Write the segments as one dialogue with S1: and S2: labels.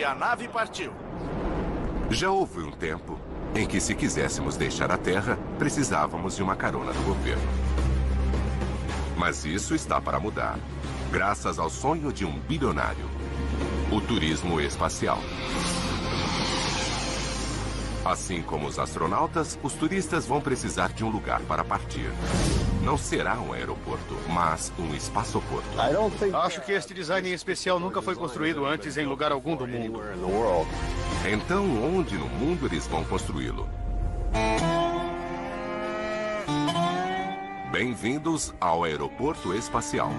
S1: e a nave partiu.
S2: Já houve um tempo em que, se quiséssemos deixar a Terra, precisávamos de uma carona do governo. Mas isso está para mudar, graças ao sonho de um bilionário: o turismo espacial. Assim como os astronautas, os turistas vão precisar de um lugar para partir. Não será um aeroporto, mas um espaçoporto.
S3: Acho que este design especial nunca foi construído antes em lugar algum do mundo.
S2: Então, onde no mundo eles vão construí-lo? Bem-vindos ao aeroporto espacial.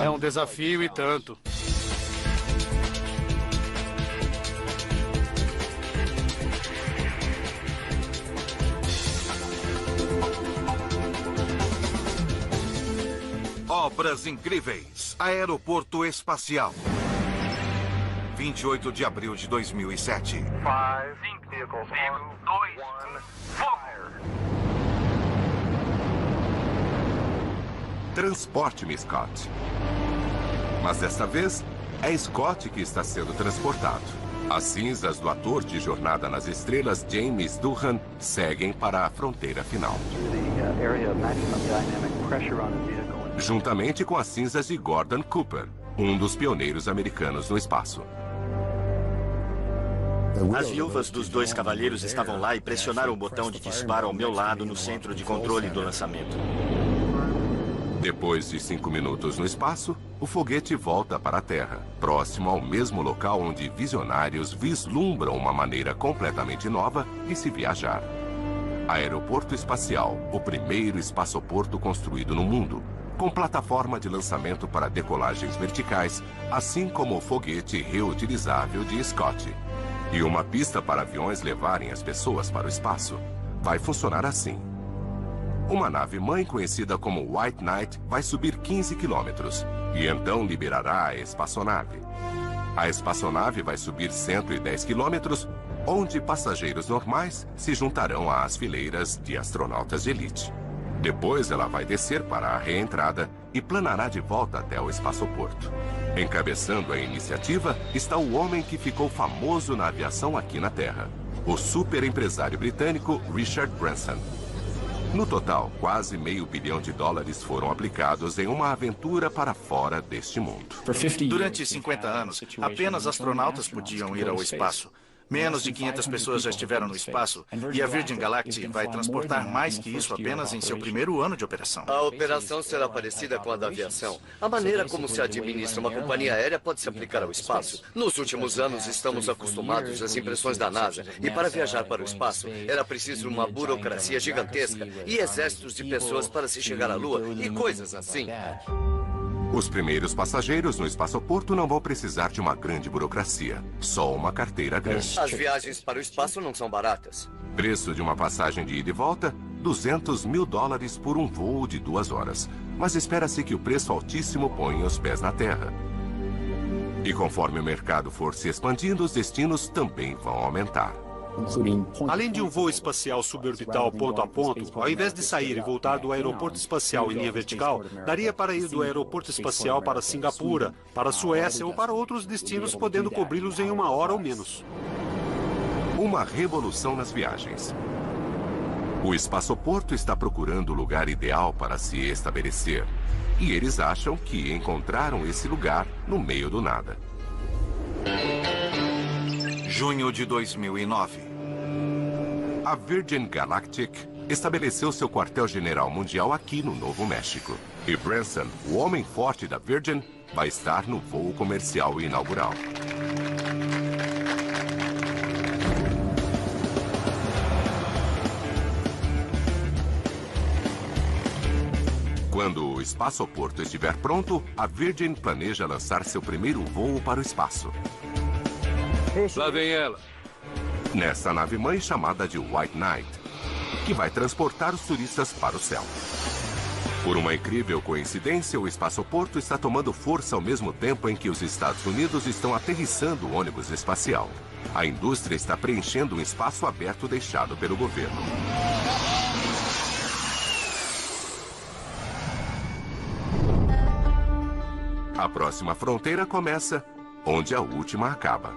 S3: É um desafio e tanto.
S1: Obras incríveis. Aeroporto Espacial. 28 de abril de 2007. 5, 2, 1, fogo!
S2: Transporte-me, Scott. Mas desta vez, é Scott que está sendo transportado. As cinzas do ator de Jornada nas Estrelas, James Doohan, seguem para a fronteira final. Juntamente com as cinzas de Gordon Cooper, um dos pioneiros americanos no espaço.
S4: As viúvas dos dois cavalheiros estavam lá e pressionaram o botão de disparo ao meu lado no centro de controle do lançamento.
S2: Depois de 5 minutos no espaço, o foguete volta para a Terra, próximo ao mesmo local onde visionários vislumbram uma maneira completamente nova de se viajar. Aeroporto Espacial, o primeiro espaçoporto construído no mundo, com plataforma de lançamento para decolagens verticais, assim como o foguete reutilizável de Scott. E uma pista para aviões levarem as pessoas para o espaço. Vai funcionar assim. Uma nave-mãe conhecida como White Knight vai subir 15 quilômetros e então liberará a espaçonave. A espaçonave vai subir 110 quilômetros, onde passageiros normais se juntarão às fileiras de astronautas de elite. Depois ela vai descer para a reentrada e planará de volta até o espaçoporto. Encabeçando a iniciativa está o homem que ficou famoso na aviação aqui na Terra, o super empresário britânico Richard Branson. No total, quase $500 milhão foram aplicados em uma aventura para fora deste mundo.
S1: Durante 50 anos, apenas astronautas podiam ir ao espaço. Menos de 500 pessoas já estiveram no espaço e a Virgin Galactic vai transportar mais que isso apenas em seu primeiro ano de operação.
S5: A operação será parecida com a da aviação. A maneira como se administra uma companhia aérea pode se aplicar ao espaço. Nos últimos anos, estamos acostumados às impressões da NASA e para viajar para o espaço era preciso uma burocracia gigantesca e exércitos de pessoas para se chegar à Lua e coisas assim.
S2: Os primeiros passageiros no espaçoporto não vão precisar de uma grande burocracia, só uma carteira grande.
S5: As viagens para o espaço não são baratas.
S2: Preço de uma passagem de ida e volta, $200 mil por um voo de 2 horas. Mas espera-se que o preço altíssimo ponha os pés na Terra. E conforme o mercado for se expandindo, os destinos também vão aumentar.
S6: Além de um voo espacial suborbital ponto a ponto, ao invés de sair e voltar do aeroporto espacial em linha vertical, daria para ir do aeroporto espacial para Singapura, para a Suécia ou para outros destinos, podendo cobri-los em 1 hora ou menos.
S2: Uma revolução nas viagens. O espaçoporto está procurando o lugar ideal para se estabelecer. E eles acham que encontraram esse lugar no meio do nada.
S1: Junho de 2009.
S2: A Virgin Galactic estabeleceu seu quartel-general mundial aqui no Novo México. E Branson, o homem forte da Virgin, vai estar no voo comercial inaugural. Quando o espaçoporto estiver pronto, a Virgin planeja lançar seu primeiro voo para o espaço.
S7: Lá vem ela.
S2: Nessa nave-mãe chamada de White Knight, que vai transportar os turistas para o céu. Por uma incrível coincidência, o espaçoporto está tomando força ao mesmo tempo em que os Estados Unidos estão aterrissando o ônibus espacial. A indústria está preenchendo um espaço aberto deixado pelo governo. A próxima fronteira começa onde a última acaba.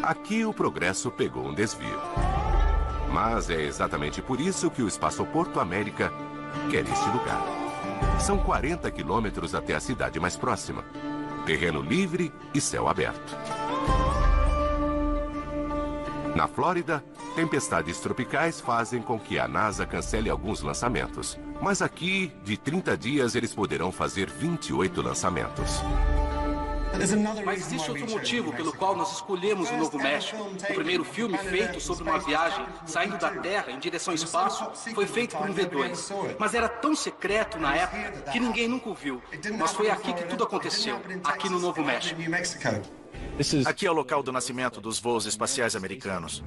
S2: Aqui o progresso pegou um desvio. Mas é exatamente por isso que o Espaçoporto América quer este lugar. São 40 quilômetros até a cidade mais próxima. Terreno livre e céu aberto. Na Flórida, tempestades tropicais fazem com que a NASA cancele alguns lançamentos. Mas aqui, de 30 dias, eles poderão fazer 28 lançamentos.
S8: Mas existe outro motivo pelo qual nós escolhemos o Novo México. O primeiro filme feito sobre uma viagem saindo da Terra em direção ao espaço foi feito por um V2. Mas era tão secreto na época que ninguém nunca o viu. Mas foi aqui que tudo aconteceu, aqui no Novo México.
S1: Aqui é o local do nascimento dos voos espaciais americanos.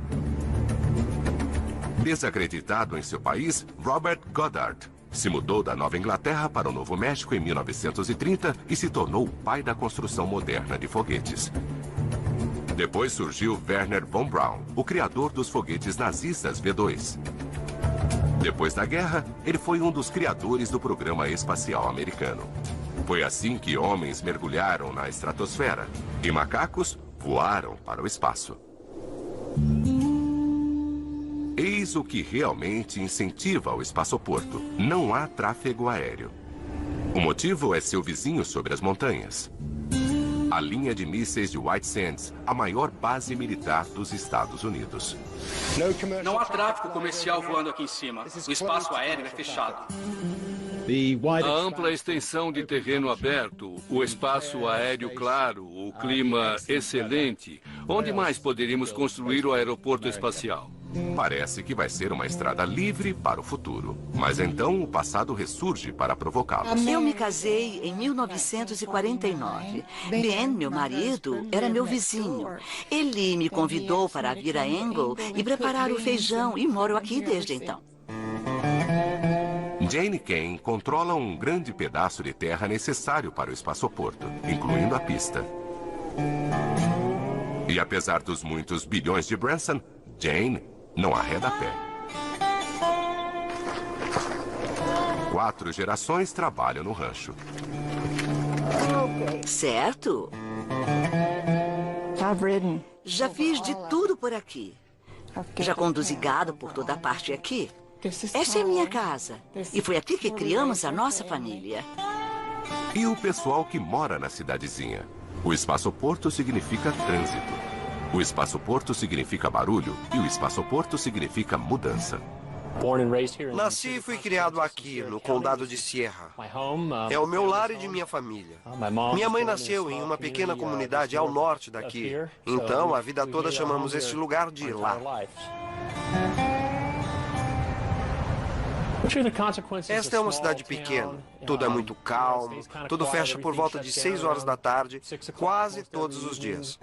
S2: Desacreditado em seu país, Robert Goddard se mudou da Nova Inglaterra para o Novo México em 1930 e se tornou o pai da construção moderna de foguetes. Depois surgiu Wernher von Braun, o criador dos foguetes nazistas V2. Depois da guerra, ele foi um dos criadores do programa espacial americano. Foi assim que homens mergulharam na estratosfera e macacos voaram para o espaço. Eis o que realmente incentiva o espaçoporto. Não há tráfego aéreo. O motivo é seu vizinho sobre as montanhas. A linha de mísseis de White Sands, a maior base militar dos Estados Unidos.
S8: Não há tráfego comercial voando aqui em cima. O espaço aéreo é fechado.
S7: A ampla extensão de terreno aberto, o espaço aéreo claro, o clima excelente. Onde mais poderíamos construir o aeroporto espacial?
S2: Parece que vai ser uma estrada livre para o futuro. Mas então o passado ressurge para provocá-los.
S9: Eu me casei em 1949. Ben, meu marido, era meu vizinho. Ele me convidou para vir a Engel e preparar o feijão e moro aqui desde então.
S2: Jane Kane controla um grande pedaço de terra necessário para o espaçoporto, incluindo a pista. E apesar dos muitos bilhões de Branson, Jane não arreda pé. 4 gerações trabalham no rancho.
S9: Certo. Já fiz de tudo por aqui. Já conduzi gado por toda a parte aqui. Essa é minha casa. E foi aqui que criamos a nossa família.
S2: E o pessoal que mora na cidadezinha? O espaçoporto significa trânsito. O espaçoporto significa barulho. E o espaçoporto significa mudança.
S10: Nasci e fui criado aqui, no condado de Sierra. É o meu lar e de minha família. Minha mãe nasceu em uma pequena comunidade ao norte daqui. Então, a vida toda chamamos este lugar de lá. Esta é uma cidade pequena. Tudo é muito calmo. Tudo fecha por volta de 6 horas da tarde, quase todos os dias.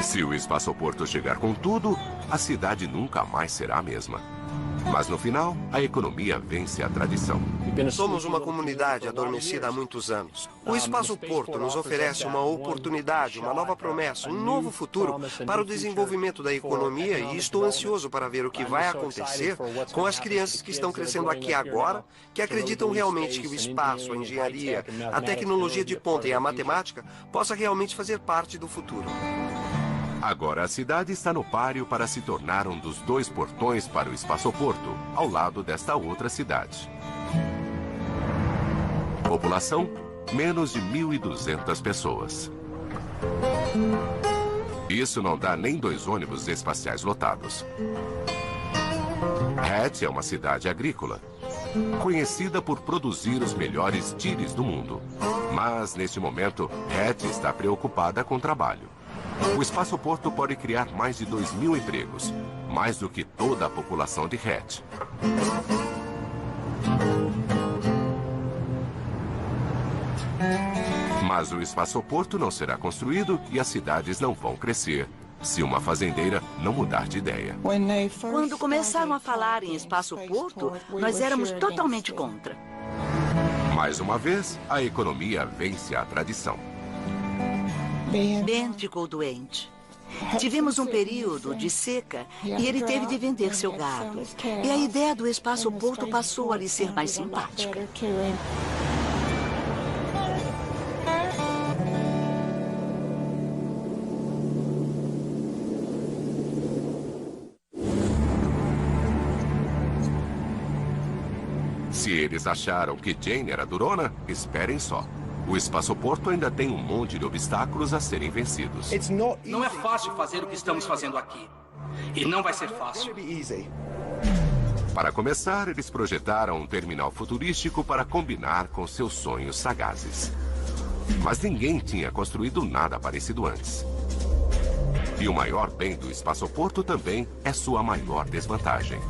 S2: Se o espaçoporto chegar com tudo, a cidade nunca mais será a mesma. Mas no final, a economia vence a tradição.
S10: Somos uma comunidade adormecida há muitos anos. O espaçoporto nos oferece uma oportunidade, uma nova promessa, um novo futuro para o desenvolvimento da economia e estou ansioso para ver o que vai acontecer com as crianças que estão crescendo aqui agora, que acreditam realmente que o espaço, a engenharia, a tecnologia de ponta e a matemática possa realmente fazer parte do futuro.
S2: Agora a cidade está no páreo para se tornar um dos 2 portões para o espaçoporto, ao lado desta outra cidade. População, menos de 1.200 pessoas. Isso não dá nem 2 ônibus espaciais lotados. Hatch é uma cidade agrícola, conhecida por produzir os melhores tiles do mundo. Mas, neste momento, Hatch está preocupada com trabalho. O espaçoporto pode criar mais de 2.000 empregos, mais do que toda a população de Hatch. Mas o espaçoporto não será construído e as cidades não vão crescer se uma fazendeira não mudar de ideia.
S9: Quando começaram a falar em espaço-porto, nós éramos totalmente contra.
S2: Mais uma vez, a economia vence a tradição.
S9: Ben ficou doente. Tivemos um período de seca e ele teve de vender seu gado. E a ideia do espaço-porto passou a lhe ser mais simpática.
S2: Se eles acharam que Jane era durona, esperem só. O espaçoporto ainda tem um monte de obstáculos a serem vencidos.
S8: Não é fácil fazer o que estamos fazendo aqui. E não vai ser fácil.
S2: Para começar, eles projetaram um terminal futurístico para combinar com seus sonhos sagazes. Mas ninguém tinha construído nada parecido antes. E o maior bem do espaçoporto também é sua maior desvantagem.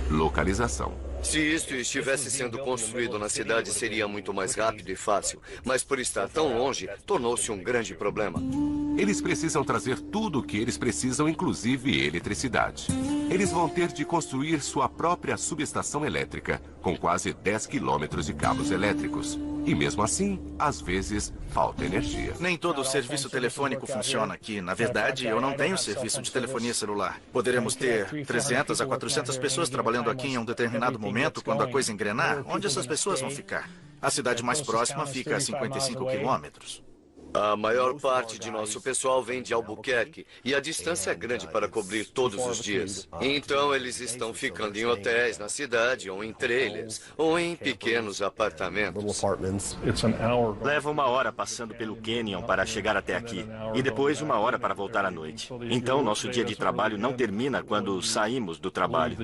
S2: Localização.
S5: Se isto estivesse sendo construído na cidade, seria muito mais rápido e fácil. Mas por estar tão longe, tornou-se um grande problema.
S2: Eles precisam trazer tudo o que eles precisam, inclusive eletricidade. Eles vão ter de construir sua própria subestação elétrica, com quase 10 quilômetros de cabos elétricos. E mesmo assim, às vezes, falta energia.
S1: Nem todo o serviço telefônico funciona aqui. Na verdade, eu não tenho serviço de telefonia celular. Poderemos ter 300 a 400 pessoas trabalhando aqui em um determinado momento, quando a coisa engrenar. Onde essas pessoas vão ficar? A cidade mais próxima fica a 55 quilômetros.
S5: A maior parte de nosso pessoal vem de Albuquerque e a distância é grande para cobrir todos os dias. Então eles estão ficando em hotéis na cidade, ou em trailers, ou em pequenos apartamentos.
S4: Leva 1 hora passando pelo Canyon para chegar até aqui, e depois 1 hora para voltar à noite. Então nosso dia de trabalho não termina quando saímos do trabalho.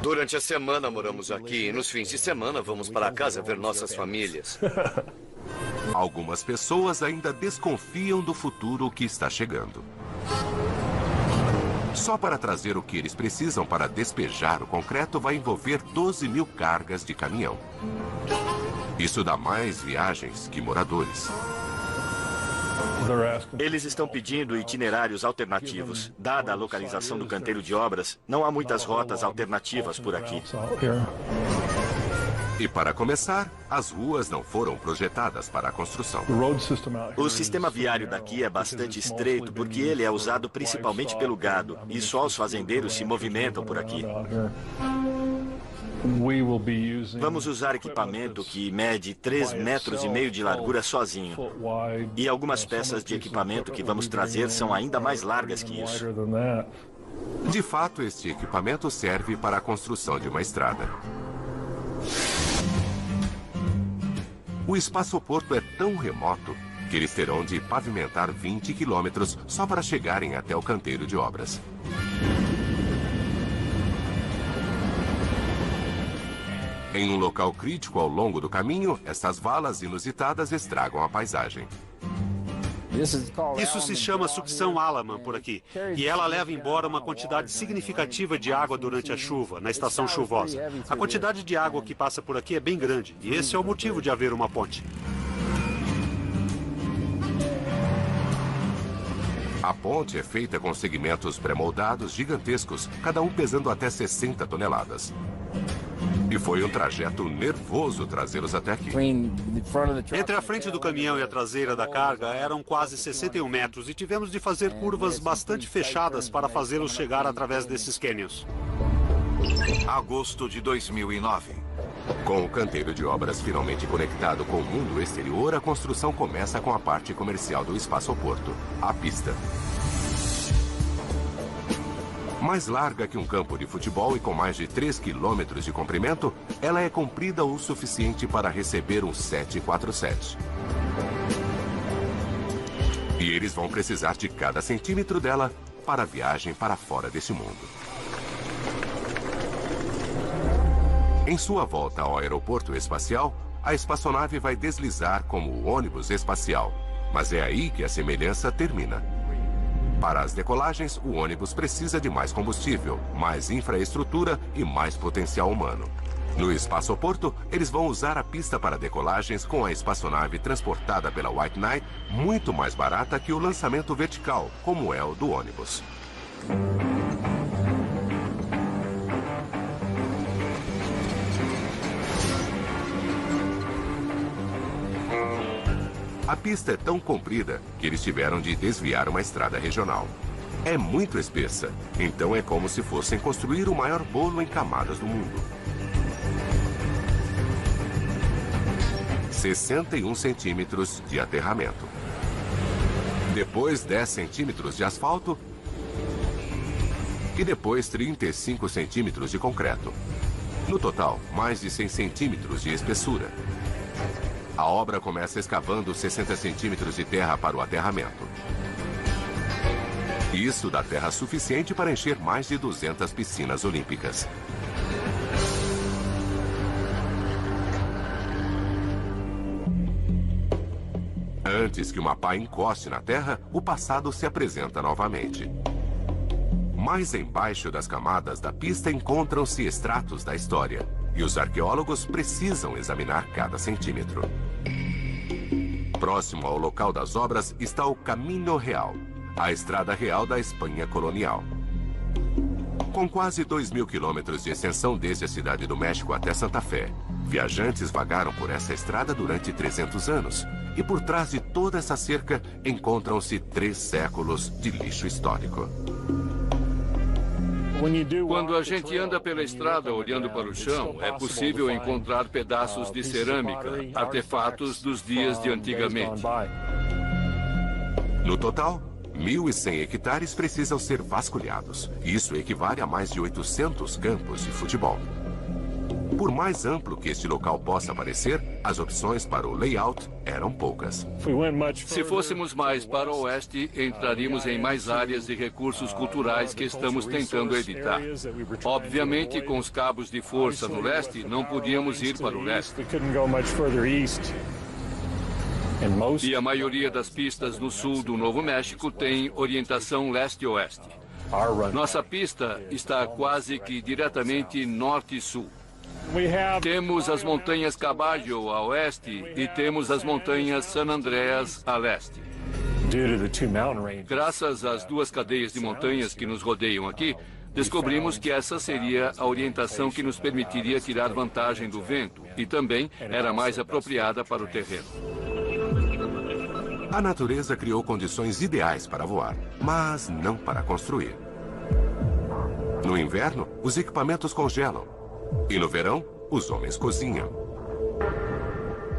S5: Durante a semana moramos aqui e nos fins de semana vamos para casa ver nossas famílias.
S2: Algumas pessoas ainda desconfiam do futuro que está chegando. Só para trazer o que eles precisam para despejar o concreto vai envolver 12 mil cargas de caminhão. Isso dá mais viagens que moradores.
S4: Eles estão pedindo itinerários alternativos. Dada a localização do canteiro de obras, não há muitas rotas alternativas por aqui.
S2: E para começar, as ruas não foram projetadas para a construção.
S4: O sistema viário daqui é bastante estreito porque ele é usado principalmente pelo gado e só os fazendeiros se movimentam por aqui. Vamos usar equipamento que mede 3,5 metros de largura sozinho. E algumas peças de equipamento que vamos trazer são ainda mais largas que isso.
S2: De fato, este equipamento serve para a construção de uma estrada. O espaçoporto é tão remoto que eles terão de pavimentar 20 quilômetros só para chegarem até o canteiro de obras. Em um local crítico ao longo do caminho, essas valas inusitadas estragam a paisagem.
S6: Isso se chama sucção Alaman por aqui. E ela leva embora uma quantidade significativa de água durante a chuva, na estação chuvosa. A quantidade de água que passa por aqui é bem grande. E esse é o motivo de haver uma ponte.
S2: A ponte é feita com segmentos pré-moldados gigantescos, cada um pesando até 60 toneladas. E foi um trajeto nervoso trazê-los até aqui.
S6: Entre a frente do caminhão e a traseira da carga eram quase 61 metros e tivemos de fazer curvas bastante fechadas para fazê-los chegar através desses cânions.
S1: Agosto de 2009.
S2: Com o canteiro de obras finalmente conectado com o mundo exterior, a construção começa com a parte comercial do espaçoporto, a pista. Mais larga que um campo de futebol e com mais de 3 quilômetros de comprimento, ela é comprida o suficiente para receber um 747. E eles vão precisar de cada centímetro dela para a viagem para fora desse mundo. Em sua volta ao aeroporto espacial, a espaçonave vai deslizar como o ônibus espacial. Mas é aí que a semelhança termina. Para as decolagens, o ônibus precisa de mais combustível, mais infraestrutura e mais potencial humano. No espaçoporto, eles vão usar a pista para decolagens com a espaçonave transportada pela White Knight, muito mais barata que o lançamento vertical, como é o do ônibus. A pista é tão comprida que eles tiveram de desviar uma estrada regional. É muito espessa, então é como se fossem construir o maior bolo em camadas do mundo. 61 centímetros de aterramento. Depois 10 centímetros de asfalto e depois 35 centímetros de concreto. No total, mais de 100 centímetros de espessura. A obra começa escavando 60 centímetros de terra para o aterramento. Isso dá terra suficiente para encher mais de 200 piscinas olímpicas. Antes que uma pá encoste na terra, o passado se apresenta novamente. Mais embaixo das camadas da pista encontram-se estratos da história, e os arqueólogos precisam examinar cada centímetro. Próximo ao local das obras está o Camino Real, a estrada real da Espanha colonial. Com quase 2.000 quilômetros de extensão desde a cidade do México até Santa Fé, viajantes vagaram por essa estrada durante 300 anos, e por trás de toda essa cerca encontram-se 3 séculos de lixo histórico.
S7: Quando a gente anda pela estrada olhando para o chão, é possível encontrar pedaços de cerâmica, artefatos dos dias de antigamente.
S2: No total, 1.100 hectares precisam ser vasculhados. Isso equivale a mais de 800 campos de futebol. Por mais amplo que este local possa parecer, as opções para o layout eram poucas.
S7: Se fôssemos mais para o oeste, entraríamos em mais áreas e recursos culturais que estamos tentando evitar. Obviamente, com os cabos de força no leste, não podíamos ir para o leste. E a maioria das pistas no sul do Novo México tem orientação leste-oeste. Nossa pista está quase que diretamente norte-sul. Temos as montanhas Caballo a oeste e temos as montanhas San Andreas a leste. Graças às 2 cadeias de montanhas que nos rodeiam aqui, descobrimos que essa seria a orientação que nos permitiria tirar vantagem do vento e também era mais apropriada para o terreno.
S2: A natureza criou condições ideais para voar, mas não para construir. No inverno, os equipamentos congelam. E no verão, os homens cozinham.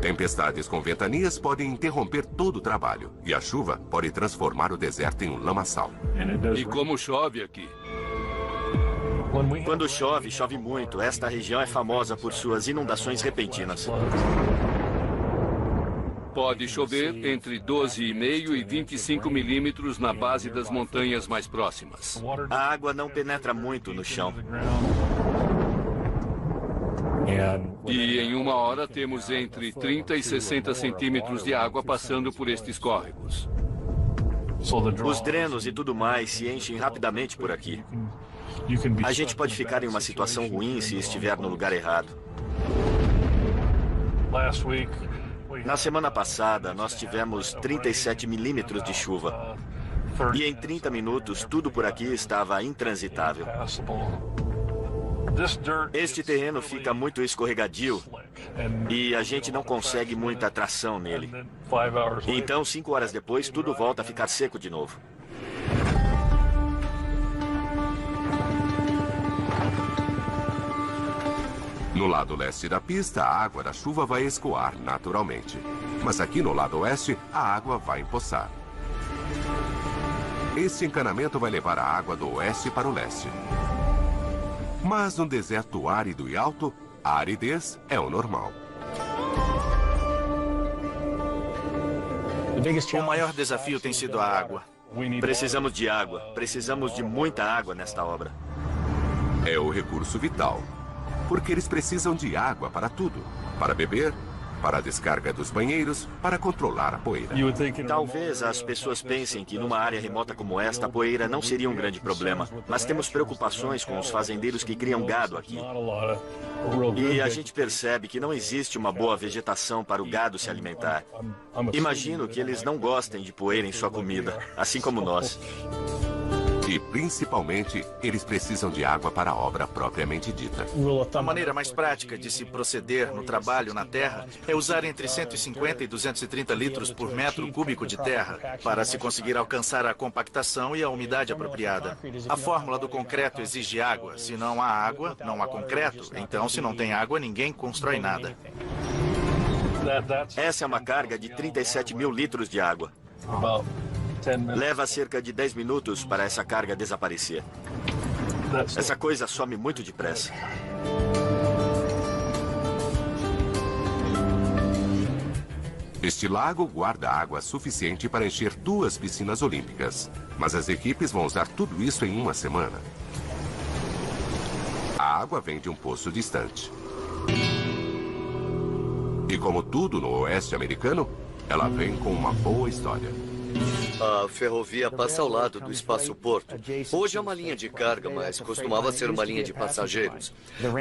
S2: Tempestades com ventanias podem interromper todo o trabalho. E a chuva pode transformar o deserto em um lamaçal.
S7: E como chove aqui?
S4: Quando chove, chove muito. Esta região é famosa por suas inundações repentinas.
S7: Pode chover entre 12,5 e 25 milímetros na base das montanhas mais próximas.
S4: A água não penetra muito no chão.
S7: E em 1 hora temos entre 30 e 60 centímetros de água passando por estes córregos.
S4: Os drenos e tudo mais se enchem rapidamente por aqui. A gente pode ficar em uma situação ruim se estiver no lugar errado. Na semana passada, nós tivemos 37 milímetros de chuva. E em 30 minutos, tudo por aqui estava intransitável. Este terreno fica muito escorregadio e a gente não consegue muita tração nele. Então, 5 horas depois, tudo volta a ficar seco de novo.
S2: No lado leste da pista, a água da chuva vai escoar naturalmente. Mas aqui no lado oeste, a água vai empoçar. Esse encanamento vai levar a água do oeste para o leste. Mas no deserto árido e alto, a aridez é o normal.
S1: O maior desafio tem sido a água.
S4: Precisamos de água. Precisamos de muita água nesta obra.
S2: É o recurso vital. Porque eles precisam de água para tudo. Para beber, para a descarga dos banheiros, para controlar a poeira.
S4: Talvez as pessoas pensem que numa área remota como esta, a poeira não seria um grande problema. Mas temos preocupações com os fazendeiros que criam gado aqui. E a gente percebe que não existe uma boa vegetação para o gado se alimentar. Imagino que eles não gostem de poeira em sua comida, assim como nós.
S2: E, principalmente, eles precisam de água para a obra propriamente dita.
S1: A maneira mais prática de se proceder no trabalho na terra é usar entre 150 e 230 litros por metro cúbico de terra para se conseguir alcançar a compactação e a umidade apropriada. A fórmula do concreto exige água. Se não há água, não há concreto. Então, se não tem água, ninguém constrói nada.
S4: Essa é uma carga de 37 mil litros de água. Leva cerca de 10 minutos para essa carga desaparecer. Essa coisa some muito depressa.
S2: Este lago guarda água suficiente para encher 2 piscinas olímpicas. Mas as equipes vão usar tudo isso em uma semana. A água vem de um poço distante. E como tudo no oeste americano, ela vem com uma boa história.
S5: A ferrovia passa ao lado do Espaço Porto. Hoje é uma linha de carga, mas costumava ser uma linha de passageiros.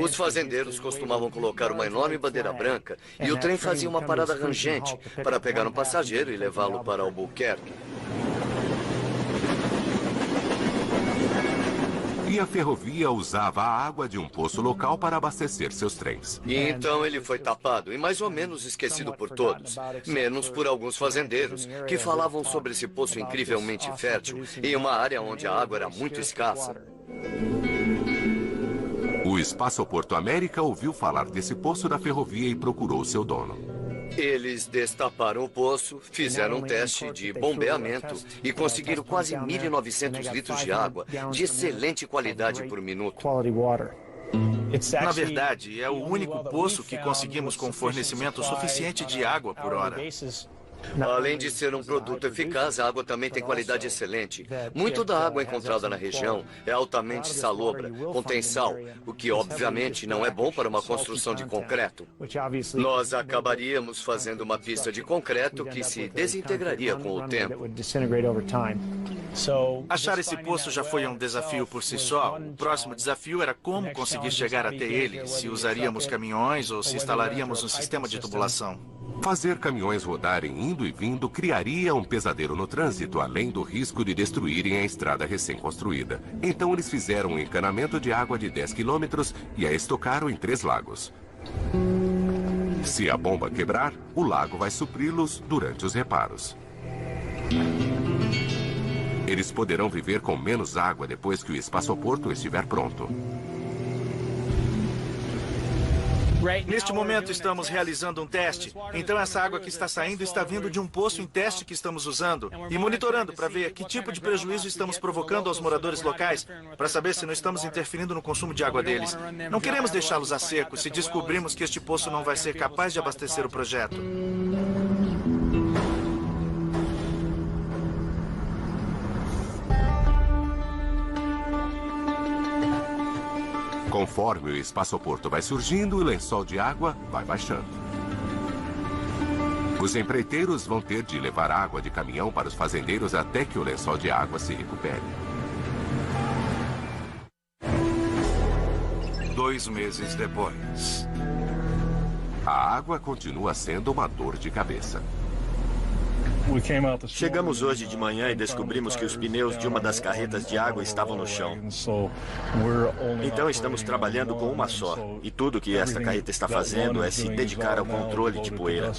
S5: Os fazendeiros costumavam colocar uma enorme bandeira branca e o trem fazia uma parada rangente para pegar um passageiro e levá-lo para Albuquerque.
S2: E a ferrovia usava a água de um poço local para abastecer seus trens.
S5: E então ele foi tapado e mais ou menos esquecido por todos. Menos por alguns fazendeiros, que falavam sobre esse poço incrivelmente fértil em uma área onde a água era muito escassa.
S2: O Espaço Porto América ouviu falar desse poço da ferrovia e procurou seu dono.
S5: Eles destaparam o poço, fizeram um teste de bombeamento e conseguiram quase 1.900 litros de água de excelente qualidade por minuto.
S1: Na verdade, é o único poço que conseguimos com fornecimento suficiente de água por hora.
S5: Além de ser um produto eficaz, a água também tem qualidade excelente. Muito da água encontrada na região é altamente salobra, contém sal, o que obviamente não é bom para uma construção de concreto. Nós acabaríamos fazendo uma pista de concreto que se desintegraria com o tempo.
S1: Achar esse poço já foi um desafio por si só. O próximo desafio era como conseguir chegar até ele, se usaríamos caminhões ou se instalaríamos um sistema de tubulação.
S2: Fazer caminhões rodarem indo e vindo criaria um pesadelo no trânsito, além do risco de destruírem a estrada recém-construída. Então eles fizeram um encanamento de água de 10 quilômetros e a estocaram em 3 lagos. Se a bomba quebrar, o lago vai supri-los durante os reparos. Eles poderão viver com menos água depois que o Espaço Porto estiver pronto.
S1: Neste momento estamos realizando um teste, então essa água que está saindo está vindo de um poço em teste que estamos usando e monitorando para ver que tipo de prejuízo estamos provocando aos moradores locais, para saber se não estamos interferindo no consumo de água deles. Não queremos deixá-los a seco se descobrirmos que este poço não vai ser capaz de abastecer o projeto.
S2: Conforme o Espaço Porto vai surgindo, o lençol de água vai baixando. Os empreiteiros vão ter de levar água de caminhão para os fazendeiros até que o lençol de água se recupere.
S1: 2 meses depois.
S2: A água continua sendo uma dor de cabeça.
S4: Chegamos hoje de manhã e descobrimos que os pneus de uma das carretas de água estavam no chão. Então estamos trabalhando com uma só. E tudo que esta carreta está fazendo é se dedicar ao controle de poeira.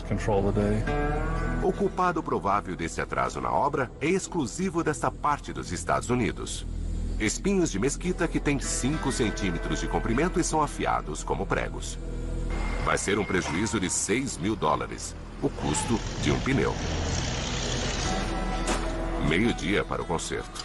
S2: O culpado provável desse atraso na obra é exclusivo desta parte dos Estados Unidos. Espinhos de mesquita que têm 5 centímetros de comprimento e são afiados como pregos. Vai ser um prejuízo de $6.000, o custo de um pneu. Meio-dia para o concerto.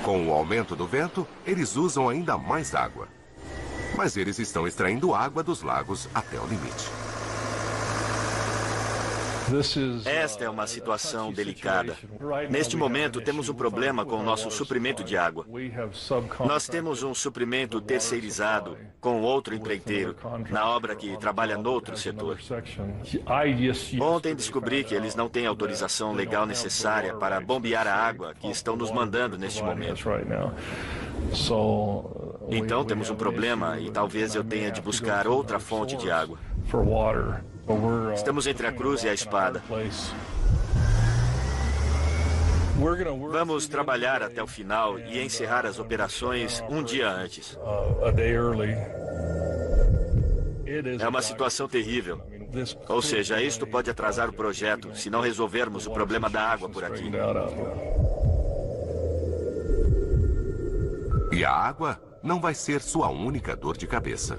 S2: Com o aumento do vento, eles usam ainda mais água. Mas eles estão extraindo água dos lagos até o limite.
S4: Esta é uma situação delicada. Neste momento, temos um problema com o nosso suprimento de água. Nós temos um suprimento terceirizado com outro empreiteiro, na obra que trabalha noutro setor. Ontem descobri que eles não têm autorização legal necessária para bombear a água que estão nos mandando neste momento. Então temos um problema e talvez eu tenha de buscar outra fonte de água. Estamos entre a cruz e a espada. Vamos trabalhar até o final e encerrar as operações um dia antes. É uma situação terrível. Ou seja, isto pode atrasar o projeto se não resolvermos o problema da água por aqui.
S2: E a água não vai ser sua única dor de cabeça.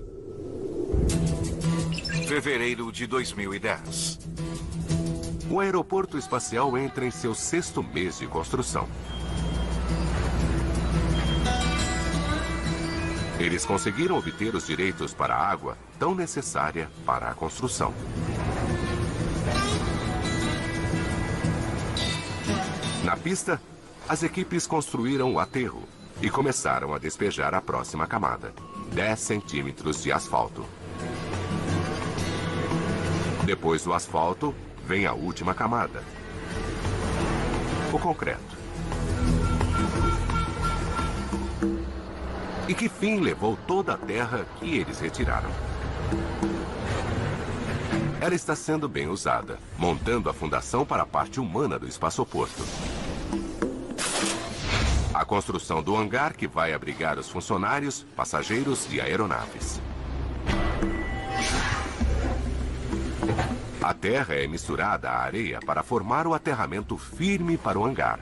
S11: Fevereiro de 2010.
S2: O aeroporto espacial entra em seu 6º mês de construção. Eles conseguiram obter os direitos para a água tão necessária para a construção. Na pista, as equipes construíram o aterro e começaram a despejar a próxima camada, 10 centímetros de asfalto. Depois do asfalto, vem a última camada, o concreto. E que fim levou toda a terra que eles retiraram? Ela está sendo bem usada, montando a fundação para a parte humana do espaçoporto. A construção do hangar que vai abrigar os funcionários, passageiros e aeronaves. A terra é misturada à areia para formar o aterramento firme para o hangar.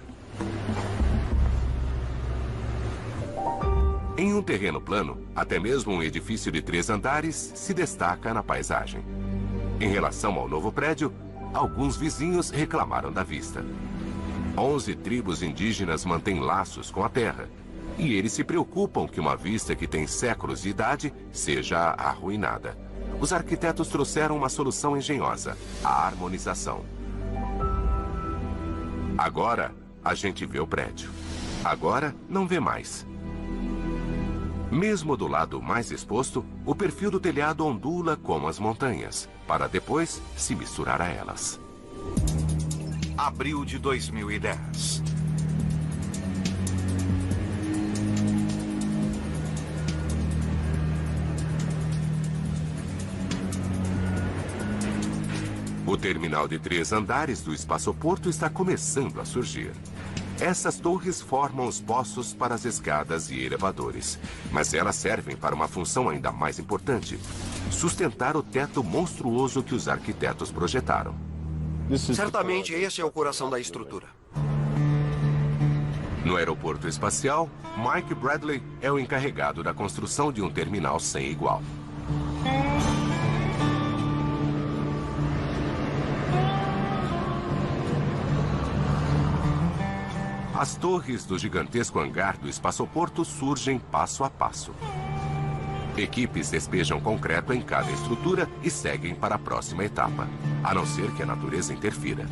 S2: Em um terreno plano, até mesmo um edifício de 3 andares se destaca na paisagem. Em relação ao novo prédio, alguns vizinhos reclamaram da vista. 11 tribos indígenas mantêm laços com a terra, e eles se preocupam que uma vista que tem séculos de idade seja arruinada. Os arquitetos trouxeram uma solução engenhosa, a harmonização. Agora, a gente vê o prédio. Agora, não vê mais. Mesmo do lado mais exposto, o perfil do telhado ondula como as montanhas, para depois se misturar a elas.
S11: Abril de 2010.
S2: O terminal de 3 andares do espaçoporto está começando a surgir. Essas torres formam os poços para as escadas e elevadores, mas elas servem para uma função ainda mais importante: sustentar o teto monstruoso que os arquitetos projetaram.
S10: Certamente este é o coração da estrutura.
S2: No aeroporto espacial, Mike Bradley é o encarregado da construção de um terminal sem igual. As torres do gigantesco hangar do espaçoporto surgem passo a passo. Equipes despejam concreto em cada estrutura e seguem para a próxima etapa, a não ser que a natureza interfira.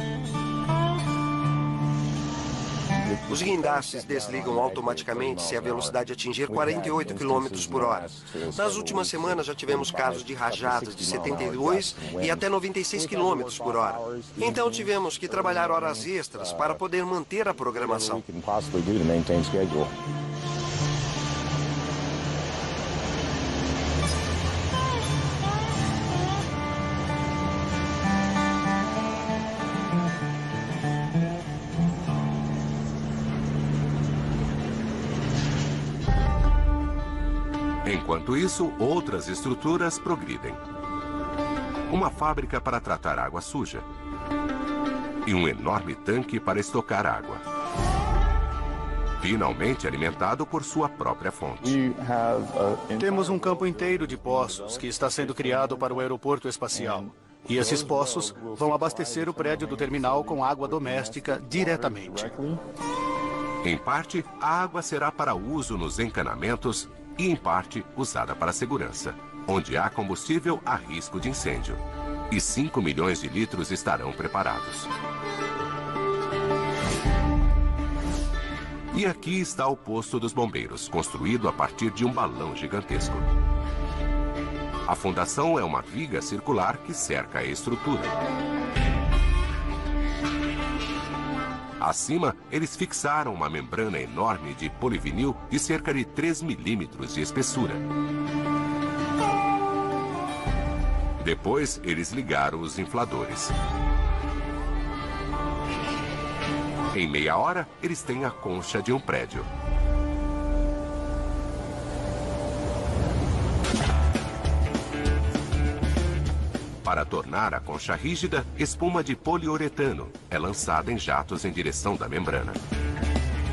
S10: Os guindastes desligam automaticamente se a velocidade atingir 48 km por hora. Nas últimas semanas já tivemos casos de rajadas de 72 e até 96 km por hora. Então tivemos que trabalhar horas extras para poder manter a programação.
S2: Enquanto isso, outras estruturas progridem. Uma fábrica para tratar água suja. E um enorme tanque para estocar água. Finalmente alimentado por sua própria fonte.
S3: Temos um campo inteiro de poços que está sendo criado para o aeroporto espacial. E esses poços vão abastecer o prédio do terminal com água doméstica diretamente.
S2: Em parte, a água será para uso nos encanamentos e, em parte, usada para segurança, onde há combustível a risco de incêndio. E 5 milhões de litros estarão preparados. E aqui está o posto dos bombeiros, construído a partir de um balão gigantesco. A fundação é uma viga circular que cerca a estrutura. Acima, eles fixaram uma membrana enorme de polivinil de cerca de 3 milímetros de espessura. Depois, eles ligaram os infladores. Em meia hora, eles têm a concha de um prédio. Para tornar a concha rígida, espuma de poliuretano é lançada em jatos em direção da membrana.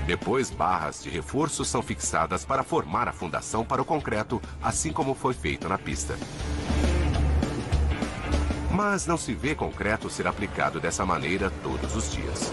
S2: Depois, barras de reforço são fixadas para formar a fundação para o concreto, assim como foi feito na pista. Mas não se vê concreto ser aplicado dessa maneira todos os dias.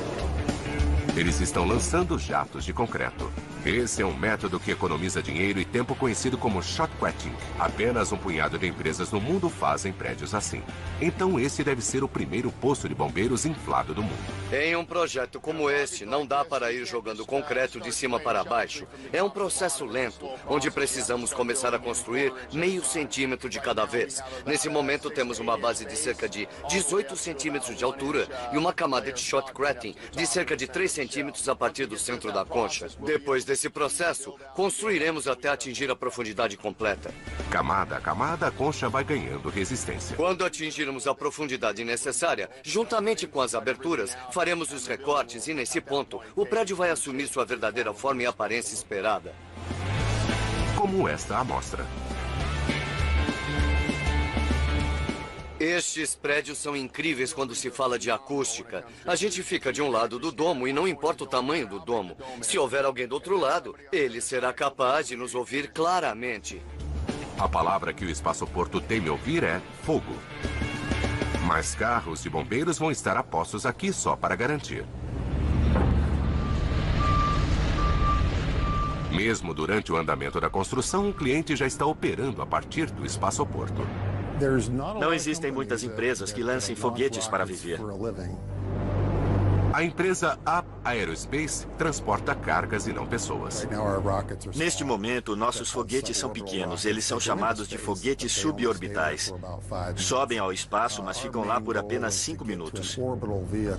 S2: Eles estão lançando jatos de concreto. Esse é um método que economiza dinheiro e tempo, conhecido como shotcreting. Apenas um punhado de empresas no mundo fazem prédios assim. Então esse deve ser o primeiro posto de bombeiros inflado do mundo.
S5: Em um projeto como este, não dá para ir jogando concreto de cima para baixo. É um processo lento, onde precisamos começar a construir meio centímetro de cada vez. Nesse momento temos uma base de cerca de 18 centímetros de altura e uma camada de shotcreting de cerca de 3 centímetros a partir do centro da concha. Depois desse processo, construiremos até atingir a profundidade completa.
S2: Camada a camada, a concha vai ganhando resistência.
S5: Quando atingirmos a profundidade necessária, juntamente com as aberturas, faremos os recortes e, nesse ponto, o prédio vai assumir sua verdadeira forma e aparência esperada.
S2: Como esta amostra.
S5: Estes prédios são incríveis quando se fala de acústica. A gente fica de um lado do domo e não importa o tamanho do domo. Se houver alguém do outro lado, ele será capaz de nos ouvir claramente.
S2: A palavra que o espaçoporto teme ouvir é fogo. Mas carros de bombeiros vão estar apostos aqui só para garantir. Mesmo durante o andamento da construção, o cliente já está operando a partir do espaçoporto.
S4: Não existem muitas empresas que lancem foguetes para viver.
S2: A empresa Up Aerospace transporta cargas e não pessoas.
S4: Neste momento, nossos foguetes são pequenos. Eles são chamados de foguetes suborbitais. Sobem ao espaço, mas ficam lá por apenas 5 minutos.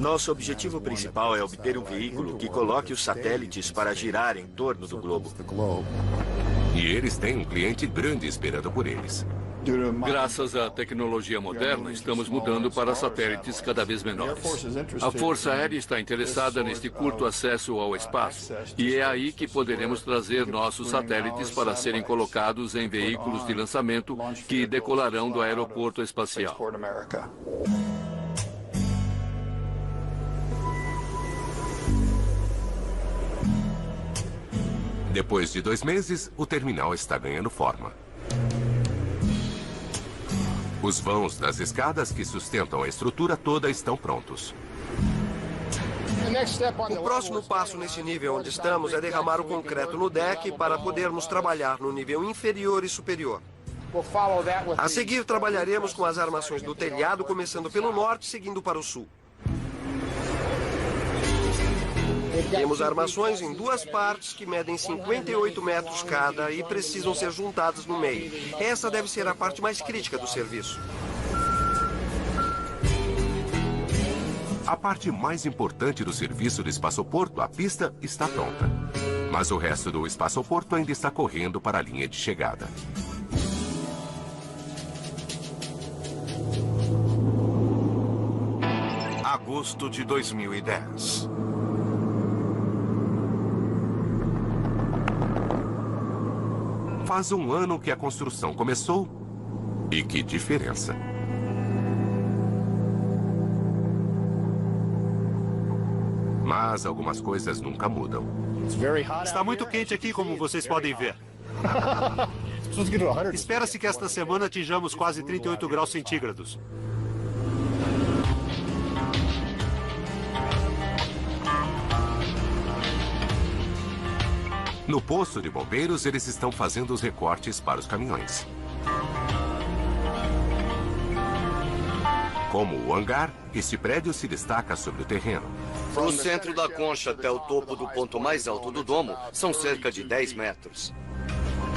S4: Nosso objetivo principal é obter um veículo que coloque os satélites para girar em torno do globo.
S2: E eles têm um cliente grande esperando por eles.
S7: Graças à tecnologia moderna, estamos mudando para satélites cada vez menores. A Força Aérea está interessada neste curto acesso ao espaço, e é aí que poderemos trazer nossos satélites para serem colocados em veículos de lançamento que decolarão do aeroporto espacial.
S2: Depois de 2 meses, o terminal está ganhando forma. Os vãos das escadas que sustentam a estrutura toda estão prontos.
S10: O próximo passo nesse nível onde estamos é derramar o concreto no deck para podermos trabalhar no nível inferior e superior. A seguir, trabalharemos com as armações do telhado, começando pelo norte, seguindo para o sul. Temos armações em 2 partes que medem 58 metros cada e precisam ser juntadas no meio. Essa deve ser a parte mais crítica do serviço.
S2: A parte mais importante do serviço do espaçoporto, a pista, está pronta. Mas o resto do espaçoporto ainda está correndo para a linha de chegada.
S11: Agosto de 2010.
S2: Faz 1 ano que a construção começou. E que diferença! Mas algumas coisas nunca mudam.
S6: Está muito quente aqui, como vocês podem ver. Espera-se que esta semana atinjamos quase 38 graus centígrados.
S2: No posto de bombeiros, eles estão fazendo os recortes para os caminhões. Como o hangar, este prédio se destaca sobre o terreno.
S5: Do centro da concha até o topo do ponto mais alto do domo, são cerca de 10 metros.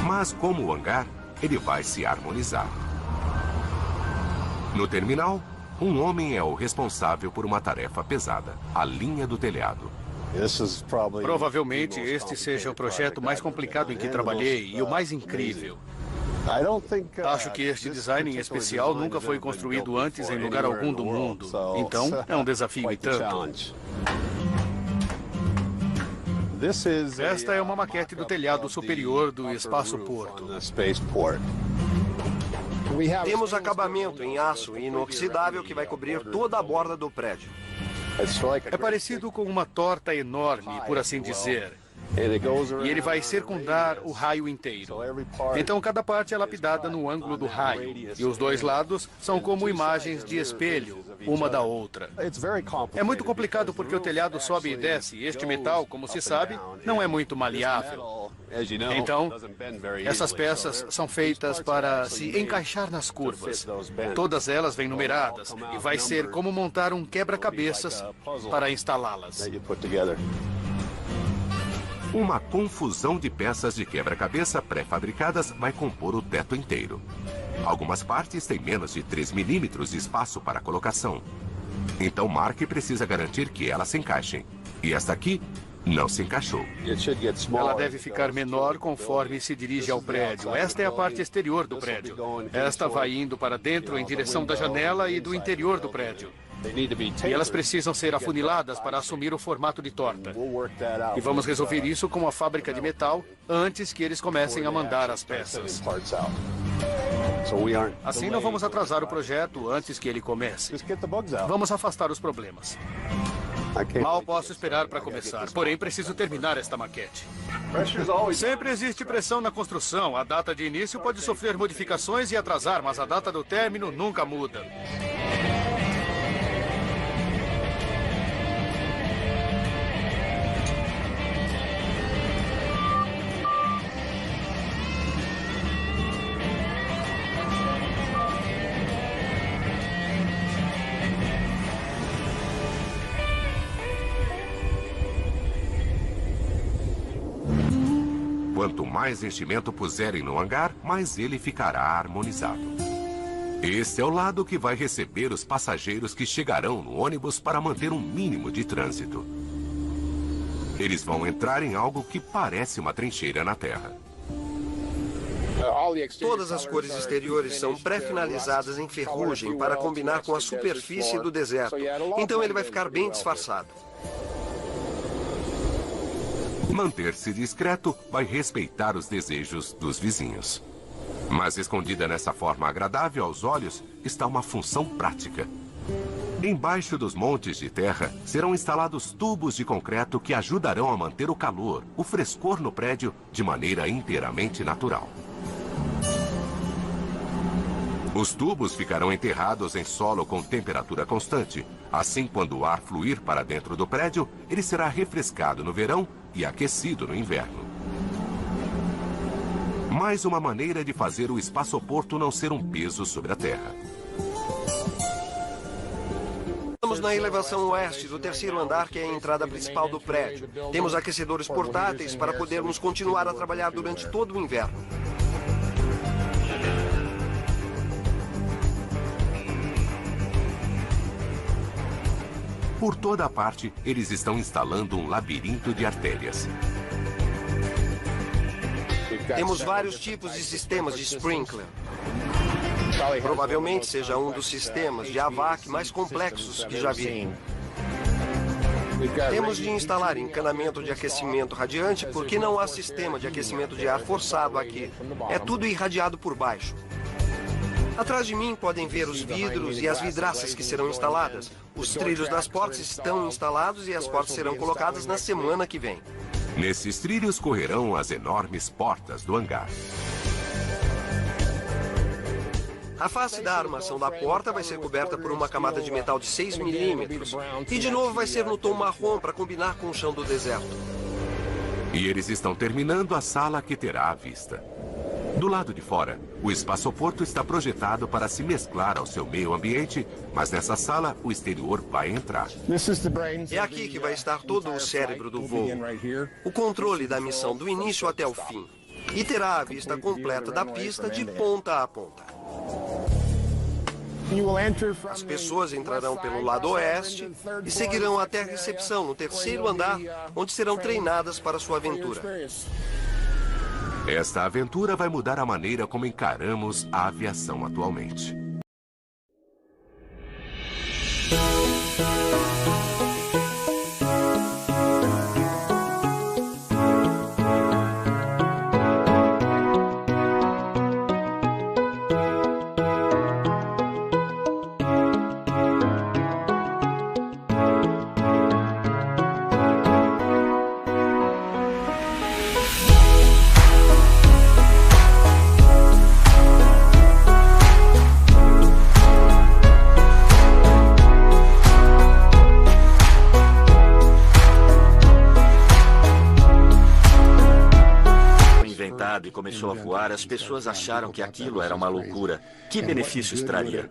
S2: Mas como o hangar, ele vai se harmonizar. No terminal, um homem é o responsável por uma tarefa pesada, a linha do telhado.
S3: Provavelmente este seja o projeto mais complicado em que trabalhei e o mais incrível. Acho que este design em especial nunca foi construído antes em lugar algum do mundo. Então, é um desafio e tanto. Esta é uma maquete do telhado superior do Espaço-Porto.
S10: Temos acabamento em aço inoxidável que vai cobrir toda a borda do prédio.
S3: É parecido com uma torta enorme, por assim dizer. E ele vai circundar o raio inteiro. Então, cada parte é lapidada no ângulo do raio. E os dois lados são como imagens de espelho, uma da outra. É muito complicado porque o telhado sobe e desce. E este metal, como se sabe, não é muito maleável. Então, essas peças são feitas para se encaixar nas curvas. Todas elas vêm numeradas. E vai ser como montar um quebra-cabeças para instalá-las.
S2: Uma confusão de peças de quebra-cabeça pré-fabricadas vai compor o teto inteiro. Algumas partes têm menos de 3 milímetros de espaço para colocação. Então Mark precisa garantir que elas se encaixem. E esta aqui não se encaixou.
S3: Ela deve ficar menor conforme se dirige ao prédio. Esta é a parte exterior do prédio. Esta vai indo para dentro em direção da janela e do interior do prédio. E elas precisam ser afuniladas para assumir o formato de torta. E vamos resolver isso com a fábrica de metal antes que eles comecem a mandar as peças. Assim não vamos atrasar o projeto antes que ele comece. Vamos afastar os problemas. Mal posso esperar para começar, porém preciso terminar esta maquete. Sempre existe pressão na construção. A data de início pode sofrer modificações e atrasar, mas a data do término nunca muda.
S2: Quanto mais enchimento puserem no hangar, mais ele ficará harmonizado. Esse é o lado que vai receber os passageiros que chegarão no ônibus para manter um mínimo de trânsito. Eles vão entrar em algo que parece uma trincheira na terra.
S10: Todas as cores exteriores são pré-finalizadas em ferrugem para combinar com a superfície do deserto. Então ele vai ficar bem disfarçado.
S2: Manter-se discreto vai respeitar os desejos dos vizinhos. Mas escondida nessa forma agradável aos olhos está uma função prática. Embaixo dos montes de terra serão instalados tubos de concreto que ajudarão a manter o calor, o frescor no prédio de maneira inteiramente natural. Os tubos ficarão enterrados em solo com temperatura constante. Assim, quando o ar fluir para dentro do prédio, ele será refrescado no verão e aquecido no inverno. Mais uma maneira de fazer o espaço-porto não ser um peso sobre a terra.
S10: Estamos na elevação oeste do terceiro andar, que é a entrada principal do prédio. Temos aquecedores portáteis para podermos continuar a trabalhar durante todo o inverno.
S2: Por toda a parte, eles estão instalando um labirinto de artérias.
S10: Temos vários tipos de sistemas de sprinkler. Provavelmente seja um dos sistemas de AVAC mais complexos que já vi. Temos de instalar encanamento de aquecimento radiante porque não há sistema de aquecimento de ar forçado aqui. É tudo irradiado por baixo. Atrás de mim podem ver os vidros e as vidraças que serão instaladas. Os trilhos das portas estão instalados e as portas serão colocadas na semana que vem.
S2: Nesses trilhos correrão as enormes portas do hangar.
S10: A face da armação da porta vai ser coberta por uma camada de metal de 6 milímetros. E de novo vai ser no tom marrom para combinar com o chão do deserto.
S2: E eles estão terminando a sala que terá à vista. Do lado de fora, o espaço-porto está projetado para se mesclar ao seu meio ambiente, mas nessa sala o exterior vai entrar.
S10: É aqui que vai estar todo o cérebro do voo. O controle da missão do início até o fim. E terá a vista completa da pista de ponta a ponta. As pessoas entrarão pelo lado oeste e seguirão até a recepção no terceiro andar, onde serão treinadas para sua aventura.
S2: Esta aventura vai mudar a maneira como encaramos a aviação atualmente.
S4: começou a voar, as pessoas acharam que aquilo era uma loucura. Que benefícios traria?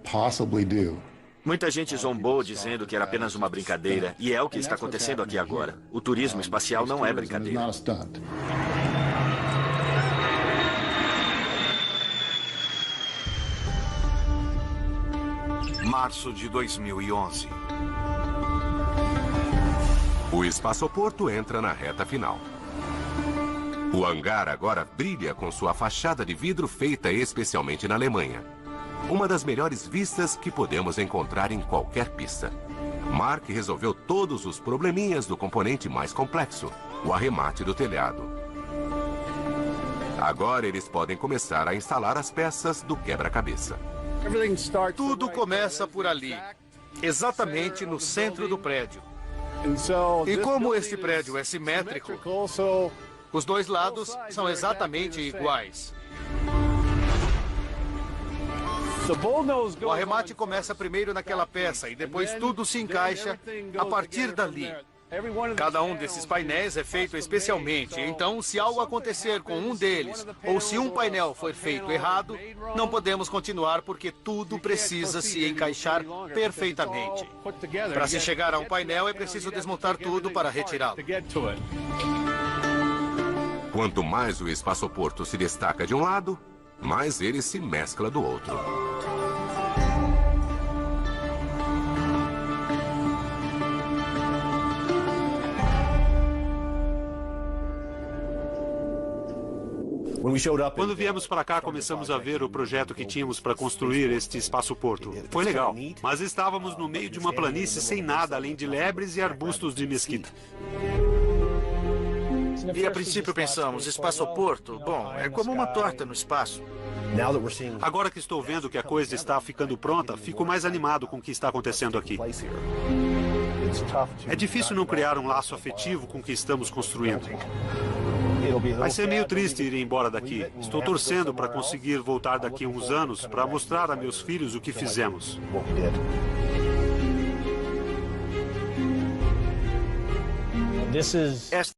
S4: Muita gente zombou dizendo que era apenas uma brincadeira, e é o que está acontecendo aqui agora. O turismo espacial não é brincadeira.
S11: Março de 2011.
S2: O espaçoporto entra na reta final. O hangar agora brilha com sua fachada de vidro feita especialmente na Alemanha. Uma das melhores vistas que podemos encontrar em qualquer pista. Mark resolveu todos os probleminhas do componente mais complexo, o arremate do telhado. Agora eles podem começar a instalar as peças do quebra-cabeça.
S3: Tudo começa por ali, exatamente no centro do prédio. E como este prédio é simétrico, os dois lados são exatamente iguais. O arremate começa primeiro naquela peça e depois tudo se encaixa a partir dali. Cada um desses painéis é feito especialmente, então se algo acontecer com um deles, ou se um painel for feito errado, não podemos continuar porque tudo precisa se encaixar perfeitamente. Para se chegar a um painel é preciso desmontar tudo para retirá-lo.
S2: Quanto mais o espaçoporto se destaca de um lado, mais ele se mescla do outro.
S6: Quando viemos para cá, começamos a ver o projeto que tínhamos para construir este espaço-porto. Foi legal, mas estávamos no meio de uma planície sem nada, além de lebres e arbustos de mesquita.
S1: E a princípio pensamos, espaço-porto, bom, é como uma torta no espaço.
S6: Agora que estou vendo que a coisa está ficando pronta, fico mais animado com o que está acontecendo aqui. É difícil não criar um laço afetivo com o que estamos construindo. Vai ser meio triste ir embora daqui. Estou torcendo para conseguir voltar daqui a uns anos para mostrar a meus filhos o que fizemos.
S1: Esta